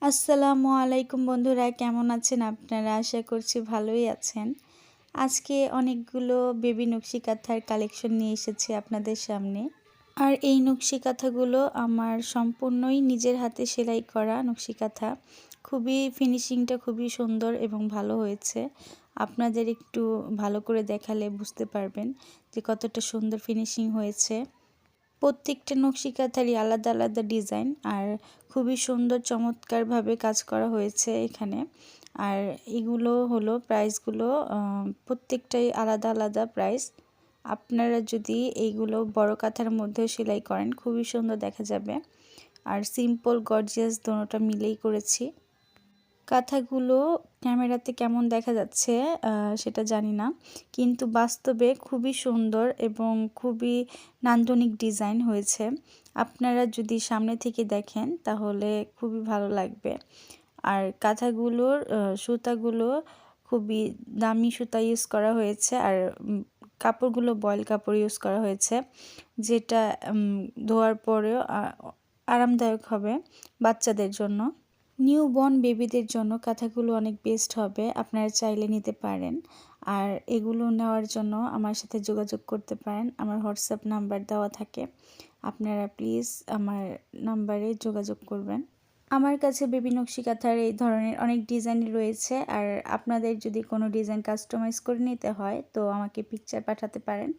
আসসালামু আলাইকুম বন্ধুরা, কেমন আছেন আপনারা? আশা করছি ভালোই আছেন। আজকে অনেকগুলো বেবি নকশি কাঁথার কালেকশন নিয়ে এসেছি আপনাদের সামনে। আর এই নকশি কাঁথাগুলো আমার সম্পূর্ণই নিজের হাতে সেলাই করা নকশি কাঁথা। খুবই ফিনিশিংটা খুবই সুন্দর এবং ভালো হয়েছে। আপনাদের একটু ভালো করে দেখালে বুঝতে পারবেন যে কতটা সুন্দর ফিনিশিং হয়েছে। প্রত্যেকটা নকশি কাঁথারই আলাদা আলাদা ডিজাইন আর খুবই সুন্দর চমৎকারভাবে কাজ করা হয়েছে এখানে। আর এগুলো হলো প্রাইসগুলো প্রত্যেকটাই আলাদা আলাদা প্রাইস। আপনারা যদি এইগুলো বড় কাঁথার মধ্যেও সেলাই করেন খুবই সুন্দর দেখা যাবে। আর সিম্পল গর্জিয়াস দোনোটা মিলেই করেছি। কাঁথাগুলো ক্যামেরাতে কেমন দেখা যাচ্ছে সেটা জানি না, কিন্তু বাস্তবে খুবই সুন্দর এবং খুবই নান্দনিক ডিজাইন হয়েছে। আপনারা যদি সামনে থেকে দেখেন তাহলে খুবই ভালো লাগবে। আর কাঁথাগুলোর সুতাগুলো খুবই দামি সুতা ইউজ করা হয়েছে। আর কাপড়গুলো বয়েল কাপড় ইউজ করা হয়েছে, যেটা ধোয়ার পরেও আরামদায়ক হবে বাচ্চাদের জন্য। নিউবর্ন বেবিদের জন্য কাঁথাগুলো অনেক বেস্ট হবে, আপনারা চাইলে নিতে পারেন। আর এগুলো নেওয়ার জন্য আমার সাথে যোগাযোগ করতে পারেন, আমার হোয়াটসঅ্যাপ নাম্বার দেওয়া থাকে। আপনারা প্লিজ আমার নাম্বারে যোগাযোগ করবেন। আমার কাছে বেবি নকশি কাঁথার এই ধরনের অনেক ডিজাইন রয়েছে। আর আপনাদের যদি কোনো ডিজাইন কাস্টমাইজ করে নিতে হয় তো আমাকে পিকচার পাঠাতে পারেন।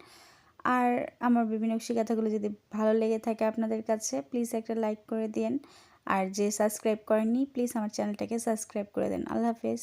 আর আমার বেবি নকশি কাঁথাগুলো যদি ভালো লেগে থাকে আপনাদের কাছে, প্লিজ একটা লাইক করে দিন। আর যে সাবস্ক্রাইব করেননি প্লিজ আমার চ্যানেলটাকে সাবস্ক্রাইব করে দেন। আল্লাহ হাফেজ।